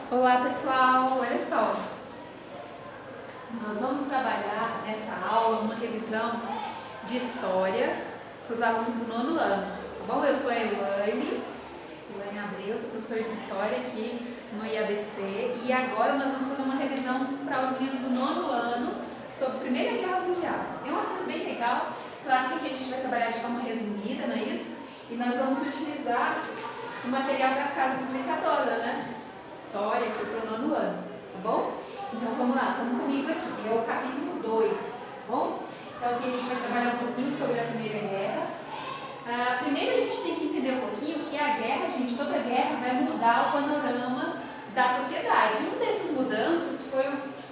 Olá pessoal, olha só, nós vamos trabalhar nessa aula uma revisão de história para os alunos do nono ano, tá bom? Eu sou a Elaine Abreu, sou professora de história aqui no IABC e agora nós vamos fazer uma revisão para os meninos do nono ano sobre a Primeira Guerra Mundial. É um assunto bem legal, claro que aqui a gente vai trabalhar de forma resumida, não é isso? E nós vamos utilizar o material da Casa Publicadora, né? História aqui para o nono ano, tá bom? Então vamos lá, vamos comigo aqui, é o capítulo 2, tá bom? Então aqui a gente vai trabalhar um pouquinho sobre a Primeira Guerra. Primeiro a gente tem que entender um pouquinho que a guerra, gente, toda guerra vai mudar o panorama da sociedade. E uma dessas mudanças foi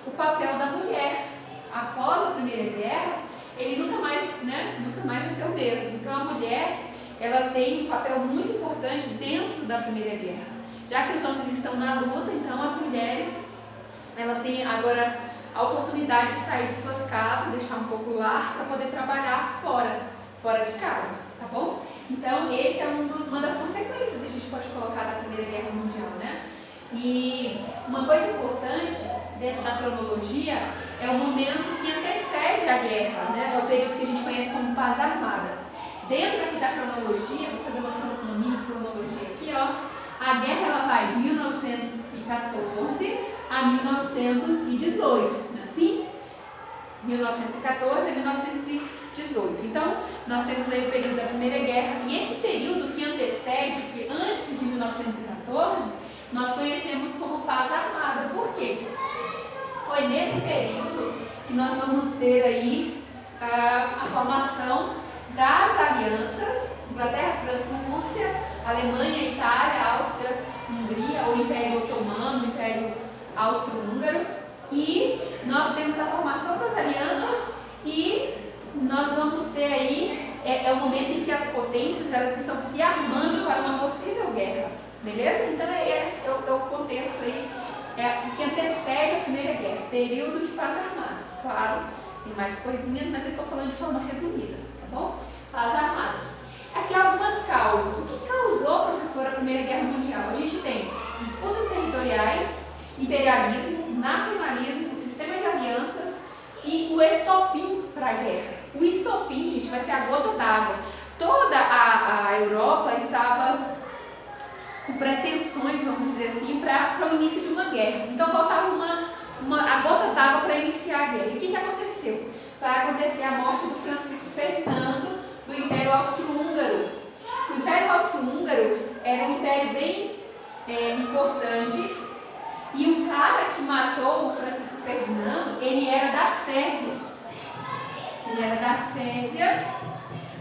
o papel da mulher. Após a Primeira Guerra, ele nunca mais vai ser o mesmo. Então a mulher, ela tem um papel muito importante dentro da Primeira Guerra. Já que os homens estão na luta, então as mulheres, elas têm agora a oportunidade de sair de suas casas, deixar um pouco o lar para poder trabalhar fora de casa, tá bom? Então, esse é uma das consequências que a gente pode colocar da Primeira Guerra Mundial, né? E uma coisa importante dentro da cronologia é o momento que antecede a guerra, né? É o período que a gente conhece como paz armada. Dentro aqui da cronologia, vou fazer uma mini cronologia aqui, ó. A guerra ela vai de 1914 a 1918, não é assim? 1914 a 1918. Então, nós temos aí o período da Primeira Guerra e esse período que antecede, que antes de 1914, nós conhecemos como paz armada. Por quê? Foi nesse período que nós vamos ter aí a formação das alianças Inglaterra, França, Rússia, Alemanha, Itália, Áustria, Hungria, o Império Otomano, o Império Austro-Húngaro, e nós temos a formação das alianças e nós vamos ter aí, é o momento em que as potências elas estão se armando para uma possível guerra, beleza? Então é o contexto aí, o que antecede a Primeira Guerra, período de paz armada. Claro, tem mais coisinhas, mas eu estou falando de forma resumida, tá bom? Paz armada. Aqui há algumas causas. O que causou, professora, a Primeira Guerra Mundial? A gente tem disputas territoriais, imperialismo, nacionalismo, o sistema de alianças e o estopim para a guerra. O estopim, gente, vai ser a gota d'água. Toda a Europa estava com pretensões, vamos dizer assim, para o início de uma guerra. Então faltava a gota d'água para iniciar a guerra. E o que aconteceu? Vai acontecer a morte do Francisco Ferdinando, do Império Austro-Húngaro. O Império Austro-Húngaro era um império bem importante e o cara que matou o Francisco Ferdinando, ele era da Sérvia.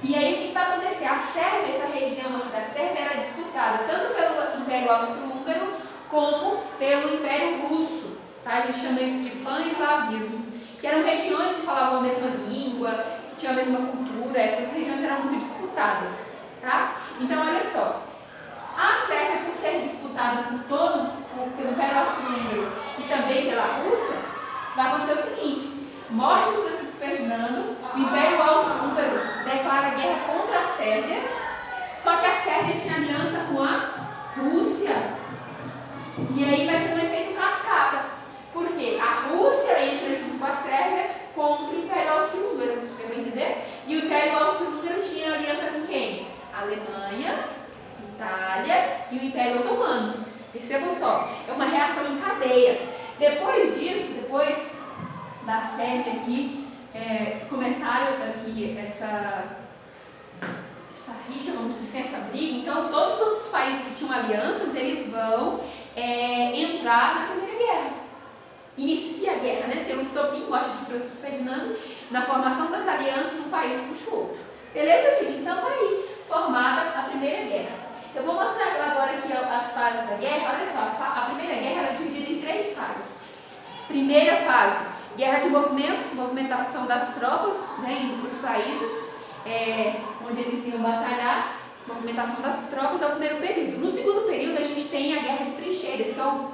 E aí o que vai acontecer? A Sérvia, essa região aqui da Sérvia, era disputada tanto pelo Império Austro-Húngaro como pelo Império Russo. Tá? A gente chama isso de pan-eslavismo, que eram regiões que falavam a mesma língua, que tinham a mesma cultura. Essas regiões eram muito disputadas, tá? Então, olha só, a Sérvia, por ser disputada por todos, pelo Império Austro-Húngaro e também pela Rússia, vai acontecer o seguinte: morte do Francisco Ferdinando, o Império Austro-Húngaro declara guerra contra a Sérvia, só que a Sérvia tinha aliança com a Rússia, e aí vai ser um efeito cascata. Por quê? A Rússia entra junto com a Sérvia contra o Império Austro-Húngaro, deu para entender? E o Império Austro-Húngaro tinha aliança com quem? A Alemanha, Itália e o Império Otomano. Percebam só, é uma reação em cadeia. Depois disso, depois da Sérvia aqui, começaram aqui essa rixa, vamos dizer, essa briga. Então, todos os outros países que tinham alianças, eles vão entrar na Primeira Guerra. Inicia a guerra, né? Tem um estopim, morte de Francisco Ferdinando, na formação das alianças, um país puxa o outro. Beleza, gente? Então tá aí, formada a Primeira Guerra. Eu vou mostrar agora aqui as fases da guerra. Olha só, a Primeira Guerra ela é dividida em 3 fases. Primeira fase, guerra de movimento, movimentação das tropas, né, indo para os países onde eles iam batalhar. Movimentação das tropas é o primeiro período. No segundo período, a gente tem a guerra de trincheiras, que é o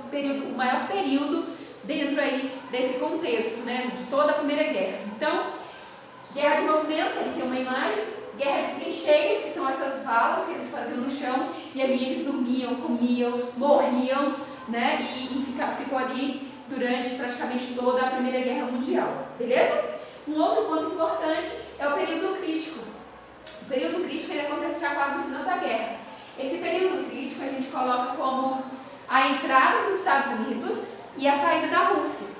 maior período dentro aí desse contexto, né, de toda a Primeira Guerra. Então, guerra de movimento, ali tem uma imagem, guerra de trincheiras, que são essas valas que eles faziam no chão, e ali eles dormiam, comiam, morriam, né? Ficou ali durante praticamente toda a Primeira Guerra Mundial, beleza? Um outro ponto importante é o período crítico. O período crítico ele acontece já quase no final da guerra. Esse período crítico a gente coloca como a entrada dos Estados Unidos e a saída da Rússia.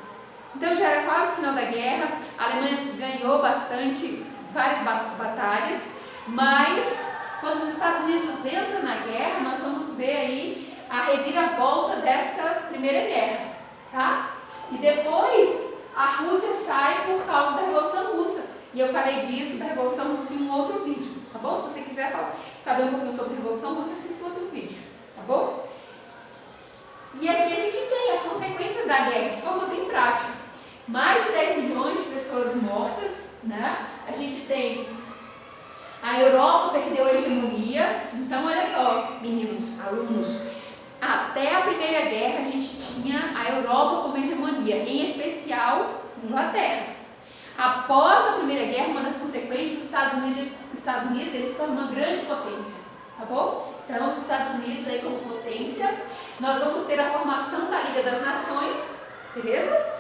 Então já era quase o final da guerra, a Alemanha ganhou várias batalhas, mas quando os Estados Unidos entram na guerra, nós vamos ver aí a reviravolta dessa Primeira Guerra, tá? E depois a Rússia sai por causa da Revolução Russa. E eu falei disso, da Revolução Russa, em um outro vídeo, tá bom? Se você quiser saber um pouquinho sobre a Revolução Russa, assista outro vídeo, tá bom? E aqui a gente tem as consequências da guerra de forma bem prática. Mais de 10 milhões de pessoas mortas, né? A gente tem a Europa perdeu a hegemonia. Então, olha só, meninos, alunos, até a Primeira Guerra a gente tinha a Europa como hegemonia, em especial Inglaterra. Após a Primeira Guerra, uma das consequências, os Estados Unidos eles se tornam uma grande potência, tá bom? Então, os Estados Unidos aí como potência, nós vamos ter a formação da Liga das Nações, beleza?